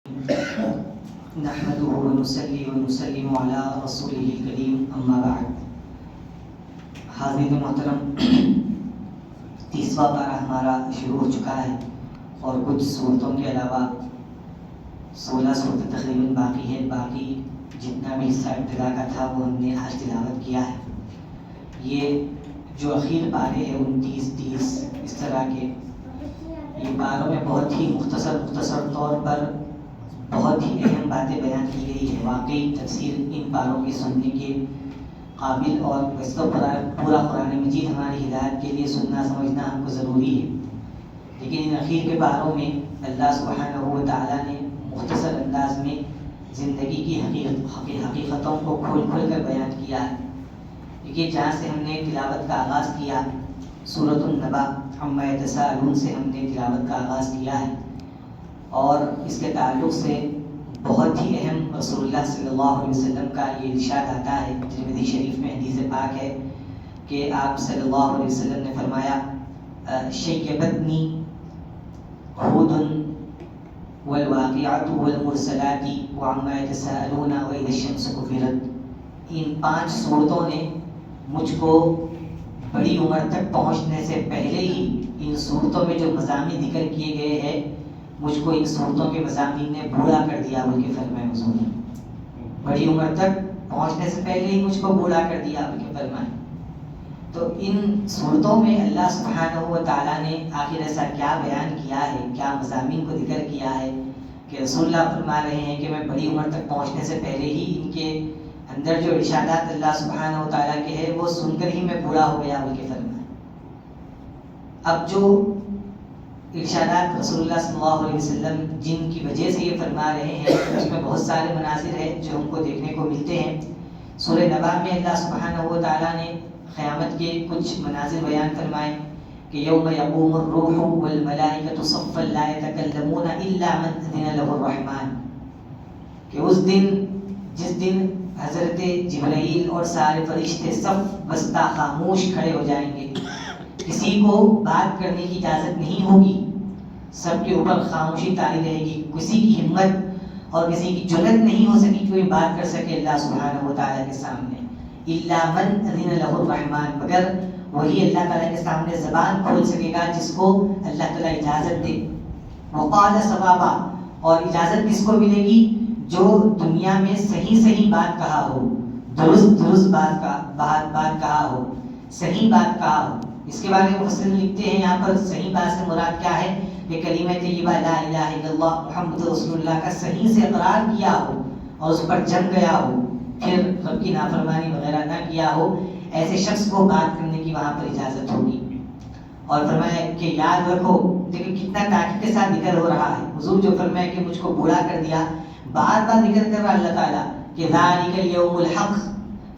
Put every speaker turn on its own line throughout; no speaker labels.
نحمده ونصلي ونسلم على رسوله الكريم اما بعد. حاضرین محترم، 30واں پارہ ہمارا شروع ہو چکا ہے اور کچھ صورتوں کے علاوہ 16 صورتیں تقریباً باقی ہے. باقی جتنا بھی حصہ ابتدا کا تھا وہ ہم نے آج تلاوت کیا ہے. یہ جو اخیر پارے ہیں 29 30 اس طرح کے، یہ پاروں میں بہت ہی مختصر طور پر بہت ہی اہم باتیں بیان کی گئی ہے. واقعی تفسیر ان پاروں کی سننے کے قابل، اور ویسے تو پورا قرآن مجید ہماری ہدایت کے لیے سننا سمجھنا ہم کو ضروری ہے، لیکن ان اخیر کے پاروں میں اللہ سبحانہ و تعالیٰ نے مختصر انداز میں زندگی کی حقیقتوں کو کھول کر بیان کیا ہے. دیکھیے، جہاں سے ہم نے تلاوت کا آغاز کیا، سورۃ النبا عما یتساءلون سے ہم نے تلاوت کا آغاز کیا ہے، اور اس کے تعلق سے بہت ہی اہم رسول اللہ صلی اللہ علیہ وسلم کا یہ ارشاد آتا ہے. ترمذی شریف میں حدیث پاک ہے کہ آپ صلی اللہ علیہ وسلم نے فرمایا، شیبتنی ہود والواقعات والمرسلات وعما یتساءلون واذا الشمس کورت. ان 5 صورتوں نے مجھ کو بڑی عمر تک پہنچنے سے پہلے ہی ان صورتوں میں جو مضامین ذکر کیے گئے ہیں، مجھ کو ان صورتوں کے مضامین نے بوڑھا کر دیا بول کے فرمائے حضور نے. بڑی عمر تک پہنچنے سے پہلے ہی مجھ کو بوڑھا کر دیا بول کے فرمائے. تو ان صورتوں میں اللہ سبحانہ و تعالیٰ نے آخر ایسا کیا بیان کیا ہے، کیا مضامین کو ذکر کیا ہے کہ رسول اللہ فرما رہے ہیں کہ میں بڑی عمر تک پہنچنے سے پہلے ہی ان کے اندر جو ارشادات اللہ سبحانہ و تعالیٰ کے ہیں وہ سن کر ہی میں بوڑھا ہو گیا بول کے فرمائے. اب جو ارشادات رسول اللہ صلی اللہ علیہ وسلم جن کی وجہ سے یہ فرما رہے ہیں، اس میں بہت سارے مناظر ہیں جو ہم کو دیکھنے کو ملتے ہیں. سورہ نبا میں اللہ سبحانہ و تعالیٰ نے قیامت کے کچھ مناظر بیان فرمائے کہ یوم یقوم الروح والملائکۃ صفا لا یتکلمون الا من اذن له الرحمن، کہ اس دن جس دن حضرت جبرائیل اور سارے فرشتے صف بستہ خاموش کھڑے ہو جائیں گے، کسی کو بات کرنے کی اجازت نہیں ہوگی، سب کے اوپر خاموشی طاری رہے گی. کسی کی ہمت اور کسی کی جرأت نہیں ہو سکی کہ کوئی بات کر سکے اللہ سبحانہ و تعالیٰ کے سامنے. الا من اذن له الرحمن، مگر وہی اللہ تعالیٰ کے سامنے زبان کھول سکے گا جس کو اللہ تعالیٰ اجازت دے. وقال صوابا، اور اجازت کس کو ملے گی؟ جو دنیا میں صحیح بات کہا ہو، درست بات کہا ہو، صحیح بات کہا ہو. اس کے بارے میں مفسرین لکھتے ہیں یہاں پر صحیح بات سے مراد کیا ہے کہ کلمہ طیبہ لا الہ الا اللہ محمد رسول اللہ کا صحیح سے اقرار کیا ہو اور اس پر جم گیا ہو، پھر رب کی نافرمانی وغیرہ نہ کیا ہو، ایسے شخص کو بات کرنے کی وہاں پر اجازت ہوگی. اور فرمایا کہ یاد رکھو، دیکھیں کتنا تاکید کے ساتھ ذکر ہو رہا ہے. حضور جو فرمایا کہ مجھ کو بوڑھا کر دیا، بار ذکر کر رہا اللہ تعالیٰ کہ ذالک الیوم الحق.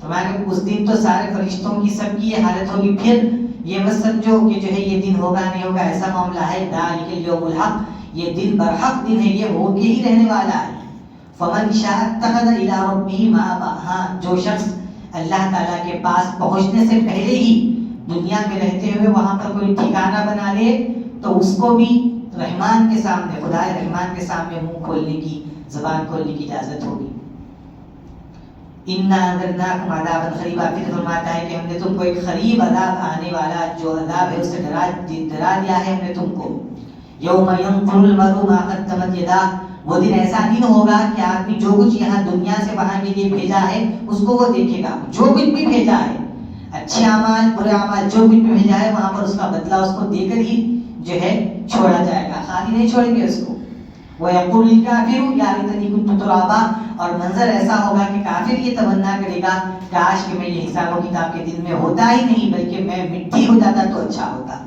فرمایا کہ اس دن تو سارے فرشتوں کی سب کی یہ حالت ہوگی، پھر یہ مت سمجھو کہ جو ہے یہ دن ہوگا نہیں ہوگا، ایسا معاملہ ہے. ذالک الیوم الحق، یہ دن برحق دن ہے، یہ ہو کے ہی رہنے والا ہے. فمن شاء اتخذ الی ربہ مآبا، ہاں جو شخص اللہ تعالیٰ کے پاس پہنچنے سے پہلے ہی دنیا میں رہتے ہوئے وہاں پر کوئی ٹھکانہ بنا لے تو اس کو بھی رحمان کے سامنے، خدائے رحمان کے سامنے منہ کھولنے کی، زبان کھولنے کی اجازت ہوگی. اِنَّا أَنذَرْنَاكُمْ عَذَابًا قَرِيبًا، پھر فرماتا ہے کہ ہم نے تم کو ایک قریب عذاب آنے والا جو عذاب ہے اس سے ڈرا دیا ہے ہم نے تم کو. یوم ينظر المرء ما قدمت يداه، وہ دن ایسا دن ہوگا کہ آدمی جو کچھ یہاں دنیا سے وہاں کے لیے بھیجا ہے اس کو وہ دیکھے گا. جو کچھ بھی بھیجا ہے، اچھے اعمال برے اعمال جو کچھ بھی بھیجا ہے، وہاں پر اس کا بدلہ اس کو دے کر ہی جو ہے چھوڑا جائے گا، خالی نہیں چھوڑیں گے اس کو. وَيَقُولُ الْكَافِرُ يَا لَيْتَنِي كُنتُ تُرَابًا، اور منظر ایسا ہوگا کہ کافر یہ تمنا کرے گا کاش کہ میں یہ حساب و کتاب کے دن میں ہوتا ہی نہیں بلکہ میں مٹی ہو جاتا تو اچھا ہوتا.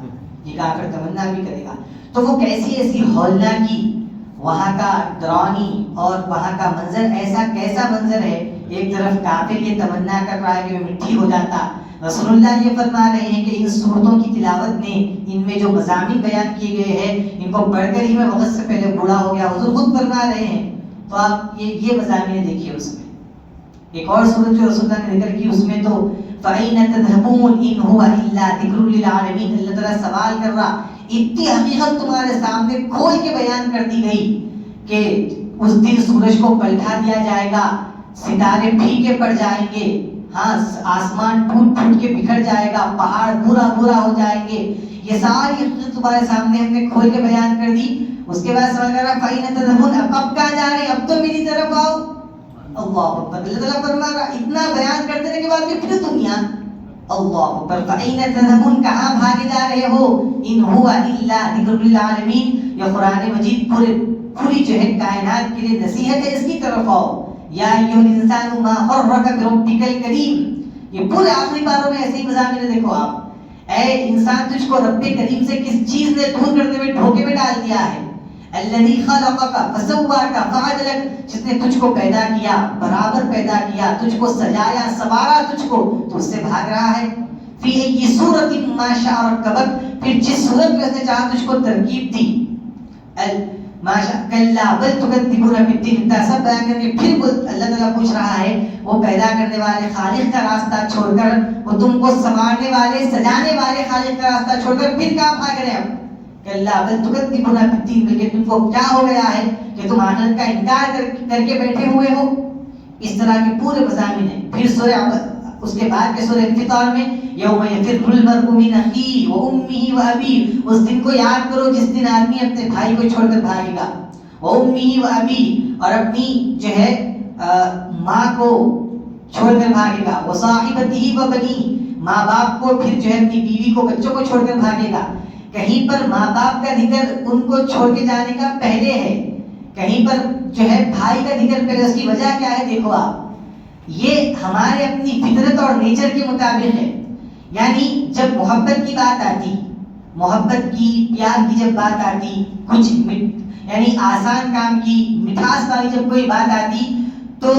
یہ کافر تمنا بھی کرے گا. تو وہ ایسی ہولناکی، وہاں کا ڈرانی اور وہاں کا منظر ایسا کیسا منظر ہے. ایک طرف کافر یہ تمنا کر رہا ہے کہ میں مٹی ہو جاتا، رسول اللہ یہ فرما رہے ہیں کہ ان صورتوں کی تلاوت نے ان میں جو مضامین بیان کیے گئے ہیں ان کو پڑھ کر ہی میں وقت سے پہلے بوڑھا ہو گیا. حضور خود فرما رہے ہیں. تو آپ یہ مضامین دیکھیے. اس میں ایک اور صورت جو رسول اللہ نے ذکر کی، اس میں تو فَأَيْنَ تَذْهَبُونَ إِنْ هُوَ إِلَّا ذِكْرٌ لِّلْعَالَمِينَ، اللہ تعالیٰ سوال کر رہا، اتنی حقیقت تمہارے سامنے کھول کے بیان کر دی گئی کہ اس دن سورج کو پلٹا دیا جائے گا، ستارے پھیکے پڑ جائیں گے، ہاں آسمان ٹوٹ ٹوٹ کے بکھر جائے گا، پہاڑ بھورا بھورا ہو جائیں گے. یہ ساری حقیقت تمہارے سامنے ہم نے کھول کے بیان کر دی. اس کے بعد سوال کر رہا فَإِنَّ تَذْهَبُونَ، اب کہاں جا رہے ہیں؟ اب تو میری طرف آؤ. اللہ اکبر. اللہ تعالیٰ فرما رہا اتنا بیان کر دینے کے بعد بھی پھر تم یہاں. اللہ اکبر. فَأَيْنَ تَذْهَبُونَ، کہاں بھاگے جا رہے ہو؟ إِنْ هُوَ إِلَّا ذِكْرٌ لِّلْعَالَمِينَ، یہ قرآن مجید پوری جو ہے کائنات کے لیے نصیحت ہے، اس کی طرف آؤ. یا ایھا الانسان ما غرک بربک الکریم. یہ پورے آخری باروں میں ایسے ہی مضامین ہے. دیکھو آپ، اے انسان تجھ کو رب کریم سے کس چیز نے دور کرنے میں دھوکے میں ڈال دیا ہے؟ الذی خلقک فسواک فعدلک، جس نے تجھ کو پیدا کیا، برابر پیدا کیا، تجھ کو سجایا سنوارا تجھ کو، تو اس سے بھاگ رہا ہے. فی ای صورت ما شاء رکبک، پھر جس صورت میں اس نے چاہا تجھ کو ترکیب دی. ماشاء کلا بل تکذبون بالدین. سب بیان کر کے پھر اللہ تعالیٰ پوچھ رہا ہے وہ پیدا کرنے والے خالق کا راستہ چھوڑ کر، وہ تم کو سنوارنے والے سجانے والے خالق کا راستہ چھوڑ کر پھر کہاں بھاگ رہے ہیں؟ کلا بل تکذبون بالدین. بلکہ تم کو کیا ہو گیا ہے کہ تم آخرت کا انکار کر کے بیٹھے ہوئے ہو. اس طرح کے پورے مضامین ہیں. پھر سورہ اس کے بعد کے سورہ انفطار میں یوم یفر المرء من اخیہ وامہ وابیہ، اس دن کو یاد کرو جس دن آدمی اپنے بھائی کو چھوڑ کر بھاگے گا. وامہ وابیہ، اور اپنی جو ہے ماں کو چھوڑ کر بھاگے گا. وصاحبتہ وبنیہ، ماں باپ کو پھر جو ہے اپنی بیوی کو بچوں کو چھوڑ کر بھاگے گا. کہیں پر ماں باپ کا ذکر ان کو چھوڑ کے جانے کا پہلے ہے، کہیں پر جو ہے بھائی کا ذکر پہلے. اس کی وجہ کیا ہے؟ دیکھو آپ، یہ ہمارے اپنی فطرت اور نیچر کے مطابق ہے. یعنی جب محبت کی بات آتی، محبت کی پیار کی جب بات آتی، کچھ یعنی آسان کام کی مٹھاس والی جب کوئی بات آتی، تو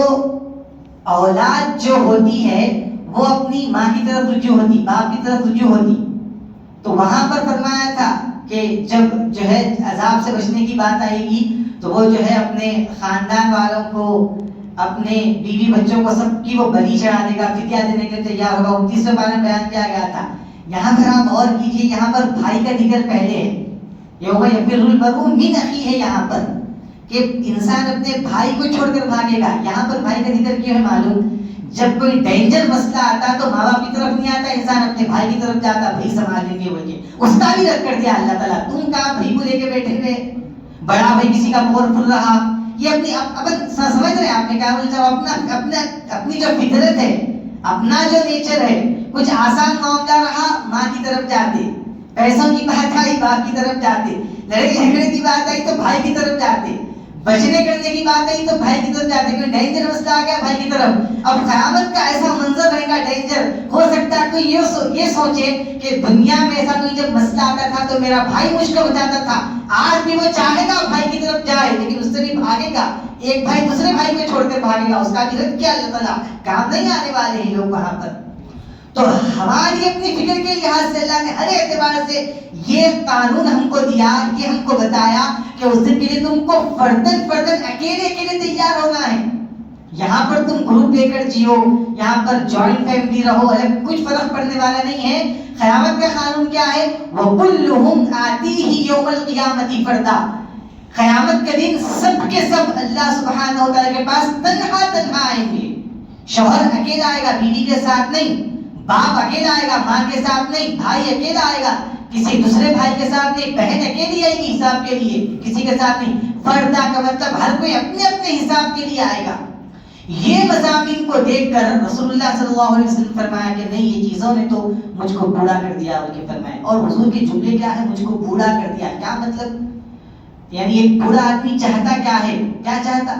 اولاد جو ہوتی ہے وہ اپنی ماں کی طرف رجوع ہوتی، باپ کی طرف رجوع ہوتی. تو وہاں پر فرمایا تھا کہ جب جو ہے عذاب سے بچنے کی بات آئے گی تو وہ جو ہے اپنے خاندان والوں کو، اپنے بیوی بچوں کو سب کی وہ بلی چڑھا دے گا، فدیہ دینے کے لیے تیار ہوگا. 29ویں پارے میں بیان کیا گیا تھا. یہاں پر آپ غور کیجیے، یہاں پر بھائی کا ذکر پہلے ہے. یوم یفر المرء من اخیہ ہے یہاں پر، کہ انسان اپنے بھائی کو چھوڑ کر بھاگے گا. یہاں پر بھائی کا ذکر کیوں ہے معلوم؟ جب کوئی ڈینجر مسئلہ آتا تو ماں باپ کی طرف نہیں آتا، انسان اپنے بھائی کی طرف جاتا، بھائی سنبھال لیں گے بول کے. اس کا بھی رد کر دیا اللہ تعالیٰ. تم کہاں بھائی کو لے کے بیٹھے ہوئے؟ بڑا بھائی کسی کا مور پھر رہا. یہ اپنی اپن سمجھ رہے ہیں آپ نے کہا، جب اپنی جو فطرت ہے، اپنا جو نیچر ہے، کچھ آسان معاملہ رہا ماں کی طرف جاتے، پیسوں کی بات آئی باپ کی طرف جاتے، لڑائی جھگڑے کی بات آئی تو بھائی کی طرف جاتے، بچنے کرنے کی بات آئی تو بھائی کی طرف جاتے. کوئی ڈینجر مسئلہ آ گیا بھائی کی طرف. اب قیامت کا ایسا منظر رہے گا ڈینجر. ہو سکتا ہے کوئی یہ سوچے کہ دنیا میں ایسا کوئی جب مسئلہ آتا تھا تو میرا بھائی مجھ کو بتاتا تھا. آج بھی وہ چاہے گا بھائی کی طرف جائے، لیکن اس سے بھی بھاگے گا. ایک بھائی دوسرے بھائی کو چھوڑ کر بھاگے گا، اس کا بھی رد کیا اللہ تعالیٰ. کام نہیں آنے والے ہیں لوگ وہاں پر. تو ہماری اپنی فکر کے لحاظ سے اللہ نے ہر اعتبار سے یہ قانون ہم کو دیا، یہ ہم کو بتایا کہ اس دن کے لیے تم کو فردن اکیلے تیار ہونا ہے. یہاں پر تم گروپ لے کر جیو، یہاں پر جوائنٹ فیملی رہو، الگ کچھ فرق پڑنے والا نہیں ہے. قیامت کا قانون کیا ہے؟ وَكُلُّهُمْ آتِيهِ يَوْمَ الْقِيَامَةِ فَرْدًا. قیامت کے دن سب کے سب اللہ سبحانہ و تعالیٰ کے پاس تنہا آئیں گے. شوہر اکیلا آئے گا، بیوی کے ساتھ نہیں. باپ اکیلا آئے گا، ماں کے ساتھ نہیں. بھائی اکیلا آئے گا، کسی دوسرے بھائی کے ساتھ نہیں. بہن اکیلی آئے گی حساب کے لیے، کسی کے ساتھ نہیں. فردہ کا مطلب ہر کوئی اپنے اپنے حساب کے لیے آئے گا. یہ مضامین کو دیکھ کر رسول اللہ صلی اللہ علیہ وسلم فرمایا کہ نہیں، یہ چیزوں نے تو مجھ کو بوڑھا کر دیا. اور یہ فرمایا، اور حضور کے جملے کیا ہے؟ مجھ کو بوڑھا کر دیا. کیا مطلب؟ یعنی ایک بوڑھا آدمی چاہتا کیا ہے؟ کیا چاہتا؟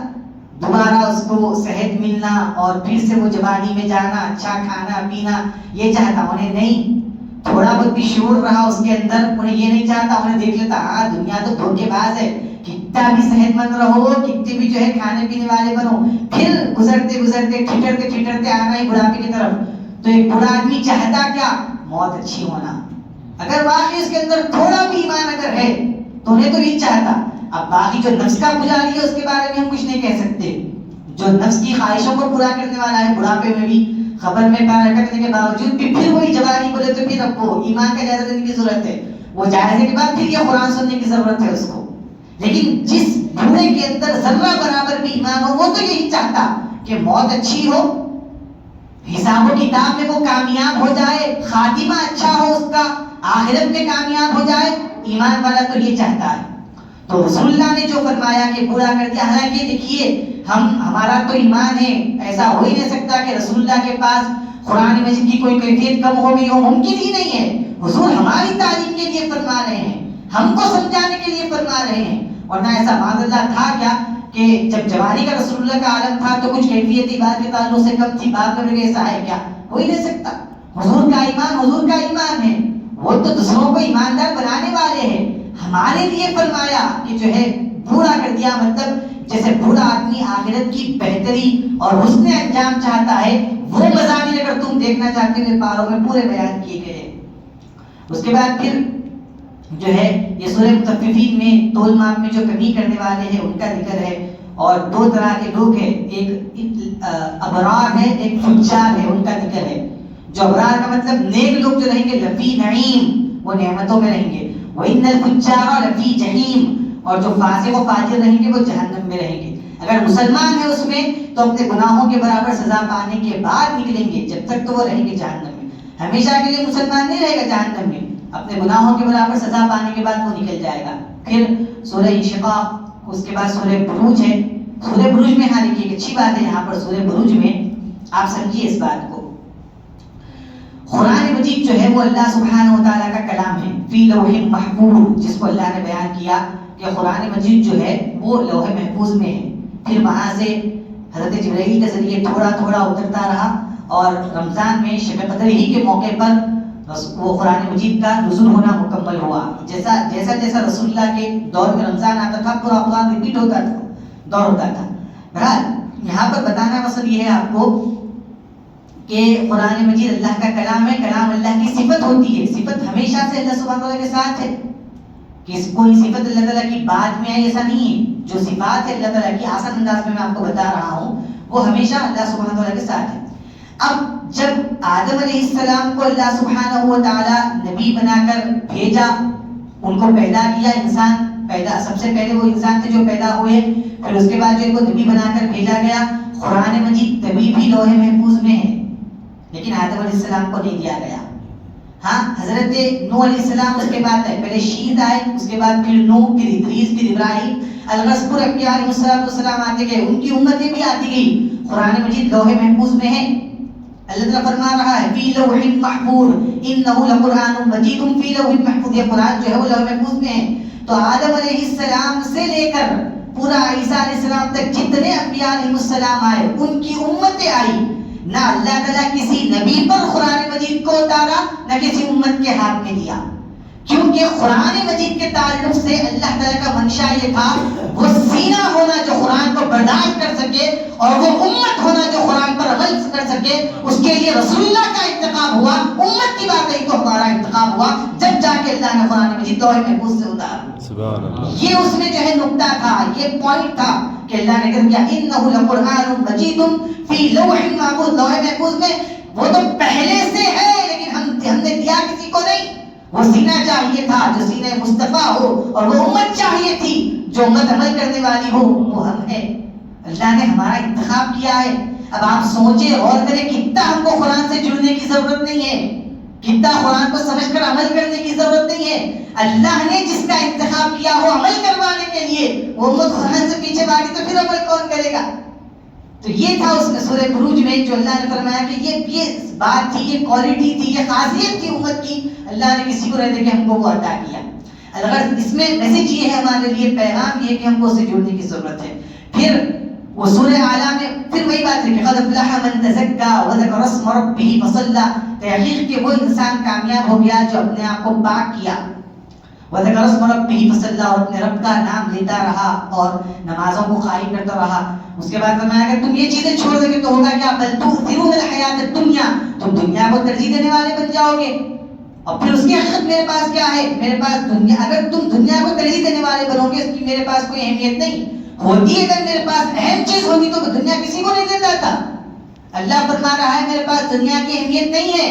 دوبارہ اس کو صحت ملنا اور پھر سے وہ جوانی میں جانا، اچھا کھانا پینا، یہ چاہتا. انہیں نہیں، تھوڑا بہت بھی شعور رہا اس کے اندر. انہیں یہ نہیں چاہتا، انہیں دیکھ لیتا ہاں دنیا تو دھوکے باز ہے، کتنا بھی صحت مند رہو، کتنے بھی جو ہے کھانے پینے والے بنو، پھر گزرتے ٹھٹرتے آنا ہی بڑھاپے کی طرف. تو ایک بوڑھا آدمی چاہتا کیا؟ موت اچھی ہونا. اگر واقعی اس کے اندر تھوڑا بھی ایمان اگر ہے تو انہیں تو یہ چاہتا. اب باقی جو نفس کا پجاری ہے اس کے بارے میں ہم کچھ نہیں کہہ سکتے. جو نفس کی خواہشوں کو پورا کرنے والا ہے، بڑھاپے میں بھی خبر میں پیدا کرنے کے باوجود بھی پھر وہی جوانی بولے تو پھر اب وہ ایمان کا جائزہ دینے کی ضرورت ہے. وہ جائزے کے بعد پھر یہ قرآن سننے کی ضرورت ہے اس کو. لیکن جس بوڑھے کے اندر ذرہ برابر بھی ایمان ہو، وہ تو یہی چاہتا کہ موت اچھی ہو، حساب و کتاب میں وہ کامیاب ہو جائے، خاتمہ اچھا ہو اس کا، آخرت میں کامیاب ہو جائے. ایمان والا تو یہ چاہتا ہے. تو رسول اللہ نے جو فرمایا کہ برا کر دیا، حالانکہ دیکھیے ہمارا تو ایمان ہے، ایسا ہو ہی نہیں سکتا کہ رسول اللہ کے پاس قرآن مجید کی کوئی کیفیت کم ہو گئی ہو، ممکن ہی نہیں ہے. حضور ہماری تعلیم کے لیے فرما رہے ہیں، ہم کو سمجھانے کے لیے فرما رہے ہیں. ورنہ ایسا معاذ اللہ تھا کیا کہ جب جوانی کا رسول اللہ کا عالم تھا تو کچھ کیفیت ایمان کے تعلق سے کم تھی، بعد میں ایسا ہے کیا؟ ہو ہی نہیں سکتا. حضور کا ایمان ہے، وہ تو دوسروں کو ایماندار بنانے والے ہیں. ہمارے لیے فرمایا کہ جو ہے بوڑھا کر دیا، مطلب جیسے بوڑھا آدمی آخرت کی بہتری اور حسن انجام چاہتا ہے، وہ مضامین اگر تم دیکھنا چاہتے ہو پاروں میں پورے بیان کیے گئے. اس کے بعد پھر جو ہے یہ سورہ مطففین میں تول ماپ میں جو کمی کرنے والے ہیں ان کا ذکر ہے. اور دو طرح کے لوگ ہیں، ایک ابرار ہے، ایک فجار ہے، ان کا ذکر ہے. جو ابرار کا مطلب نیک لوگ جو رہیں گے لفی نعیم، وہ نعمتوں میں رہیں گے. وَإِنَّ الْفُجَّارَ لَفِي جَحِيمٍ، اور جو فاسق و فاجر رہیں گے وہ جہنم میں رہیں گے. اگر مسلمان ہے اس میں تو اپنے گناہوں کے برابر سزا پانے کے بعد نکلیں گے، جب تک تو وہ رہیں گے جہنم میں. ہمیشہ کے لیے مسلمان نہیں رہے گا جہنم میں، اپنے گناہوں کے برابر سزا پانے کے بعد وہ نکل جائے گا. پھر سورہ انشقاق، اس کے بعد سورہ بروج ہے. سورہ بروج میں ہاں دیکھیے اچھی بات ہے، یہاں پر سورہ بروج میں آپ سمجھیے اس بات کو. قرآن مجید جو ہے وہ اللہ سبحانہ و تعالیٰ کا کلام ہے، فی لوح محفوظ، جس کو اللہ نے بیان کیا کہ قرآن مجید جو ہے وہ لوح محفوظ میں ہے. پھر وہاں سے حضرت جبرائیل کے ذریعے تھوڑا تھوڑا اترتا رہا، اور رمضان میں شب قدر ہی کے موقع پر وہ قرآن مجید کا نزول ہونا مکمل ہوا. جیسا رسول اللہ کے دور میں رمضان آتا تھا پورا قرآن ریپیٹ ہوتا تھا، دور ہوتا تھا. بہرحال یہاں پر بتانا مقصد یہ ہے آپ کو کہ قرآن مجید اللہ کا کلام ہے، کلام اللہ کی صفت ہوتی ہے. صفت ہمیشہ سے اللہ سبحانہ وتعالیٰ کے ساتھ ہے، کہ کوئی صفت اللہ تعالیٰ کی بعد میں آئی ایسا نہیں ہے. جو صفات ہے اللہ تعالیٰ کی آسان انداز میں آپ کو بتا رہا ہوں، وہ ہمیشہ اللہ سبحانہ وتعالیٰ کے ساتھ ہے. اب جب آدم علیہ السلام کو اللہ سبحانہ وتعالیٰ نبی بنا کر بھیجا، ان کو پیدا کیا، انسان پیدا، سب سے پہلے وہ انسان تھے جو پیدا ہوئے، پھر اس کے بعد جو ان کو نبی بنا کر بھیجا گیا. قرآن مجید تبھی بھی لوح محفوظ میں ہے، لیکن آدم علیہ السلام کو نہیں دیا گیا. ہاں حضرت نوح علیہ السلام اس کے بعد ہے، پہلے شید آئے، اس کے بعد پھر نوح، پھر ادریس، پھر ابراہیم، الغسپور انبیاء علیہ السلام آتے گئے، ان کی امتیں بھی آتی گئی. قرآن مجید لوح محفوظ میں ہے. اللہ تعالیٰ فرما رہا ہے فی لوح محفوظ انہ لقرآن مجید فی لوح محفوظ. یہ قرآن جو ہے وہ لوح محفوظ میں ہے. تو آدم علیہ السلام سے لے کر پورا عیسیٰ علیہ السلام تک جتنے انبیاء علیہ السلام آئے، ان کی امتیں آئی. نہ اللہ تعالیٰ کسی نبی پر قرآن مجید کو اتارا، نہ کسی امت کے ہاتھ میں دیا، کیونکہ قرآن مجید کے تعلق سے اللہ تعالیٰ کا منشا یہ تھا وہ سینہ ہونا جو قرآن کو برداشت کر سکے، اور وہ امت ہونا جو قرآن پر عمل کر سکے. اس کے لیے رسول اللہ کا انتخاب ہوا، امت کی بات ہے تو ہمارا انتخاب ہوا، جب جا کے اللہ نے قرآن مجید لوح محفوظ سے اتارا. سبحان اللہ. یہ اس میں جو ہے نقطہ تھا، یہ پوائنٹ تھا کہ اللہ نے کہا کیا انہ لقرآن مجید فی لوح محفوظ. لوح محفوظ میں وہ تو پہلے سے ہے، لیکن ہم نے دیا کسی کو نہیں. وہ سینہ چاہیے تھا جو سینہ مصطفیٰ ہو، اور وہ امت چاہیے تھی جو امت عمل کرنے والی ہو، وہ ہم ہے. اللہ نے ہمارا انتخاب کیا ہے. اب آپ سوچیں غور کریں کتنا ہم کو قرآن سے جڑنے کی ضرورت نہیں ہے، کتنا قرآن کو سمجھ کر عمل کرنے کی ضرورت نہیں ہے. اللہ نے جس کا انتخاب کیا ہو عمل کروانے کے لیے، وہ امت قرآن سے پیچھے بھاگی تو پھر عمل کون کرے گا؟ تو یہ تھا اس میں سورہ بروج میں جو اللہ نے فرمایا کہ یہ بات تھی، یہ کوالٹی تھی، یہ خاصیت تھی امت کی. اللہ نے کسی کو رہ دے کے ہم کو وہ عطا کیا. اگر اس میں میسج یہ ہے ہمارے لیے، پیغام یہ کہ ہم کو اسے جڑنے کی ضرورت ہے. پھر وہ سورہ اعلیٰ میں پھر وہی بات ہے کہ قد افلح من تزکا وذکر اسم ربہ فصلی. تحقیق کہ وہ انسان کامیاب ہو گیا جو اپنے آپ کو پاک کیا، وذکر اسم ربہ فصلی، اور اپنے رب کا نام لیتا رہا اور نمازوں کو قائم کرتا رہا. اس کے بعد فرمایا کہ تم یہ چیزیں چھوڑ دو گے تو ہوگا کیا؟ بل تؤثرون الحیات الدنیا، تم دنیا کو ترجیح دینے والے بن جاؤ گے. اور پھر اس کی حقیقت میرے پاس کیا ہے؟ میرے پاس دنیا، اگر تم دنیا کو ترجیح دینے والے بنو گے اس کی میرے پاس کوئی اہمیت نہیں ہوتی. اگر میرے پاس اہم چیز ہوتی تو دنیا کسی کو نہیں دیتا تھا. اللہ فرما رہا ہے میرے پاس دنیا کی اہمیت نہیں ہے.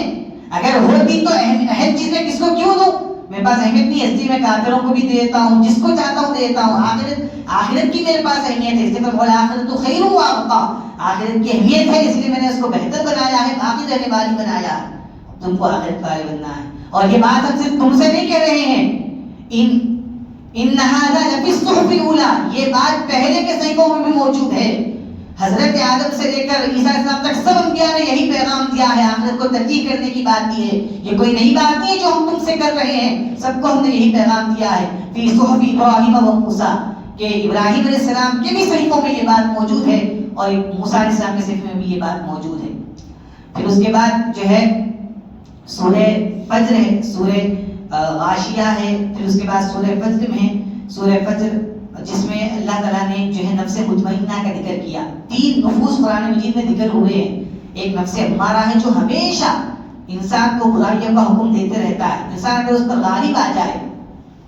اگر ہوتی تو اہم چیز میں کس کو کیوں دوں؟ میرے پاس اہمیت نہیں ہے، اس لیے میں کافروں کو بھی دیتا ہوں، جس کو چاہتا ہوں دیتا ہوں. آخرت کی میرے پاس اہمیت ہے، اس لیے والآخرۃ خیر و ابقیٰ. آخرت کی اہمیت ہے اس لیے میں نے اس کو بہتر بنایا ہے، باقی رہنے والی بنایا ہے. تم کو آخرت والے بننا ہے. اور یہ بات ہم صرف تم سے نہیں کہہ رہے ہیں، ان ھذا لفی الصحف الاولی، یہ بات پہلے کے صحیفوں میں بھی موجود ہے. حضرت آدم سے لے کر عیسیٰ علیہ السلام تک سب انبیاء نے یہی پیغام دیا ہے، آخرت کو ترجیح کرنے کی بات دی ہے. یہ کوئی نئی بات نہیں ہے جو ہم تم سے کر رہے ہیں، سب کو ہم نے یہی پیغام دیا ہے. فی صحف ابراہیم و موسیٰ، کہ ابراہیم علیہ السلام کے بھی صحیفوں میں یہ بات موجود ہے اور موسیٰ علیہ السلام کے صحیفے میں بھی یہ بات موجود ہے. پھر اس کے بعد جو ہے سورہ فجر ہے، سورہ غاشیہ ہے. پھر اس کے بعد سورہ فجر میں سورہ فجر جس میں اللہ تعالیٰ نے جو ہے نفس مطمئنہ کا ذکر کیا. 3 نفوس قرآن مجید میں ذکر ہوئے ہیں. ایک نفس امارہ ہے جو ہمیشہ انسان کو برائیوں کا حکم دیتے رہتا ہے. انسان اگر اس پر غالب آ جائے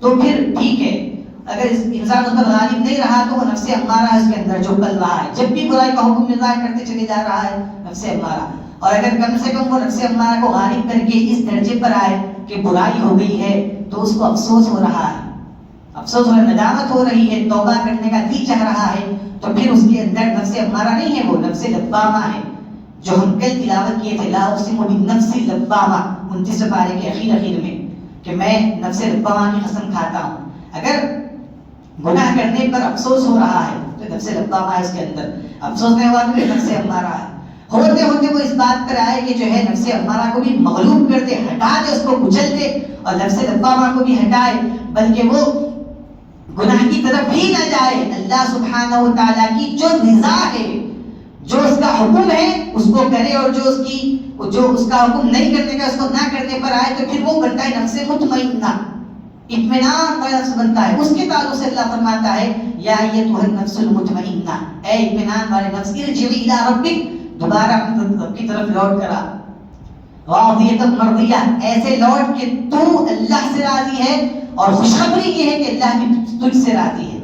تو پھر ٹھیک ہے، اگر انسان اس پر غالب نہیں رہا تو وہ نفس امارہ ہے اس کے اندر جو پل رہا ہے، جب بھی برائی کا حکم مل رہا ہے کرتے چلے جا رہا ہے نفس امارہ. اور اگر کم سے کم وہ نفس امارہ کو غالب کر کے اس درجے پر آئے کہ برائی ہو گئی ہے تو اس کو افسوس ہو رہا ہے، افسوس اور ندامت ہو رہی ہے، توبہ کرنے کا دل چاہ رہا ہے، تو پھر اس کے اندر نفس امارہ نہیں ہے، وہ نفس لبامہ ہے جو ہم کل تلاوت کیے تھے. لا اقسم بالنفس اللبامہ 29 پارے کے اخیر میں، کہ میں نفس لبامہ کی قسم کھاتا ہوں. اگر گناہ کرنے پر افسوس ہو رہا ہے تو نفس لبامہ ہے اس کے اندر، افسوس نہیں ہوا تو نفس امارہ ہے. ہوتے ہوتے وہ اس بات پر آئے کہ جو ہے نفس امارہ کو بھی مغلوب کر دے، ہٹا دے، اس کو کچل دے، اور نفس لبامہ کو بھی ہٹائے، بلکہ وہ گناہ کی طرف بھی نہ جائے. اللہ سبحانہ و تعالیٰ کی جو رضا ہے، جو اس کا حکم ہے اس کو کرے، اور جو اس کا حکم نہیں کرنے کا، اس کو نہ کرنے پر آئے تو پھر وہ بنتا ہے نفس مطمئنہ، اطمینان والا نفس بنتا ہے. اس کے تعلق سے اللہ فرماتا ہے یا ایتھا النفس المطمئنہ، اے اطمینان والے نفس، ارجعی الی ربک، دوبارہ اپنے رب کی طرف لوٹ کرا. راضیۃ مرضیہ، ایسے لوٹ کہ تو اللہ سے راضی ہے اور خوشخبری یہ ہے کہ اللہ بھی تجھ سے راضی ہے.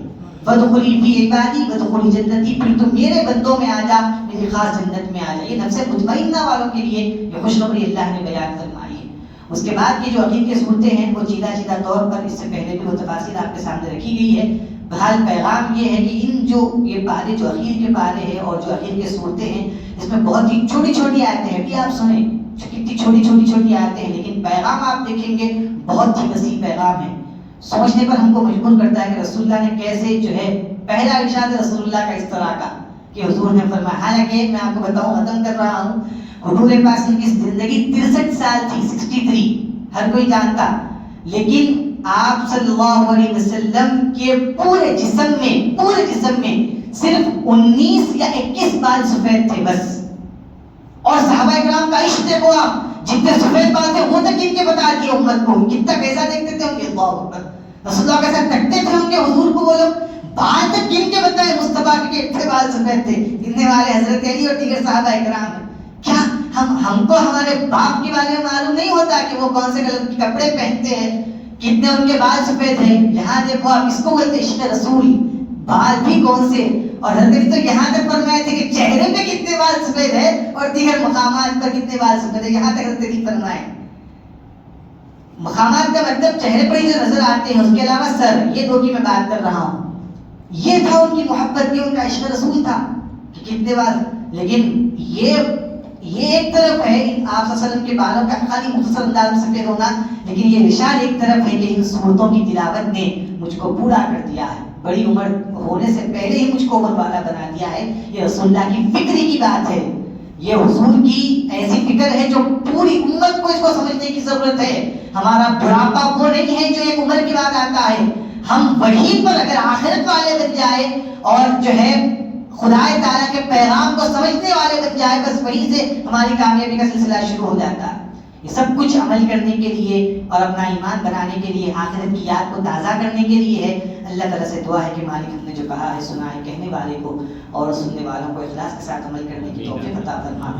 فادخلی فی عبادی وادخلی جنتی، پھر تم میرے بندوں میں آ جا، میری خاص جنت میں آ جا. یہ نفس مطمئنہ والوں کے لیے یہ خوشخبری اللہ نے بیان فرمائی ہے. اس کے بعد یہ جو عقید کی صورتیں ہیں وہ چیدہ طور پر اس سے پہلے بھی وہ تفاصیل آپ کے سامنے رکھی گئی ہے. بہرحال پیغام یہ ہے کہ ان جو یہ پارے جو عقید کے پارے ہیں اور جو عقید کے صورتیں ہیں، اس میں بہت ہی چھوٹی چھوٹی آیتیں ہیں. ابھی آپ سنیں کتنی چھوٹی آیتیں ہیں، لیکن پیغام آپ دیکھیں گے بہت ہی وسیع پیغام ہے. سوچنے پر ہم کو مجبور کرتا ہے کہ رسول اللہ نے کیسے جو ہے پہلا ارشاد رسول اللہ کا اس طرح کا کہ حضور نے فرمایا. حالانکہ میں آپ کو بتاؤں، ختم کر رہا ہوں، حضور پاک کی زندگی 63 سال تھی، 63 ہر کوئی جانتا، لیکن آپ صلی اللہ علیہ وسلم کے پورے جسم میں صرف 19 یا 21 بال سفید تھے بس. اور صحابہ کرام کا عشق دیکھو آپ، جتنے سفید بال تھے وہ تک ان کے بتا دیے امت کو، کتنا کیسا دیکھتے تھے ہوں گے. اللہ اکبر، رسول اللہ کیسا تکتے تھے ہوں گے حضور کو، وہ لوگ بال تک گن کے بتائے مصطفیٰ کے اتنے بال سفید تھے. گننے والے حضرت علی اور دیگر صحابہ کرام ہیں. کیا ہم کو ہمارے باپ کے بارے میں معلوم نہیں ہوتا کہ وہ کون سے کلر کے کپڑے پہنتے ہیں، کتنے ان کے بال سفید ہیں؟ یہاں دیکھو آپ، اس کو بولتے عشق رسول، بال بھی کون سے. اور حضرت علی تو یہاں تک فرمائے تھے کہ چہرے پہ کتنے بال سفید ہے اور دیگر مقامات پر کتنے بال سفید ہے، یہاں تک حضرت علی فرمائے. مقامات کا مطلب چہرے پر ہی جو نظر آتے ہیں، اس کے علاوہ سر، یہ دو کی میں بات کر رہا ہوں. یہ تھا ان کی محبت، یہ ان کا عشق رسول تھا کہ کتنے بال. لیکن یہ ایک طرف ہے آپ صلی اللہ علیہ وسلم کے بالوں کا خالی مختصر انداز میں سفید ہونا، لیکن یہ رشاد ایک طرف ہے کہ ان صورتوں کی تلاوت نے مجھ کو پورا کر دیا ہے. بڑی عمر ہونے سے پہلے ہی مجھ کو عمر والا بنا دیا ہے. یہ رسول اللہ کی فکری کی بات ہے، یہ حضور کی ایسی فکر ہے جو پوری امت کو اس کو سمجھنے کی ضرورت ہے. ہمارا بڑھاپا وہ نہیں ہے جو ایک عمر کے بعد آتا ہے. ہم وہیں پر اگر آخرت والے بن جائے اور جو ہے خدا تعالیٰ کے پیغام کو سمجھنے والے بن جائے، بس وہیں سے ہماری کامیابی کا سلسلہ شروع ہو جاتا ہے. یہ سب کچھ عمل کرنے کے لیے اور اپنا ایمان بنانے کے لیے، آخرت کی یاد کو تازہ کرنے کے لیے ہے. اللہ تعالیٰ سے دعا ہے کہ مالک ہم نے جو کہا ہے سنا ہے، کہنے والے کو اور سننے والوں کو اخلاص کے ساتھ عمل کرنے کی توفیق عطا فرما.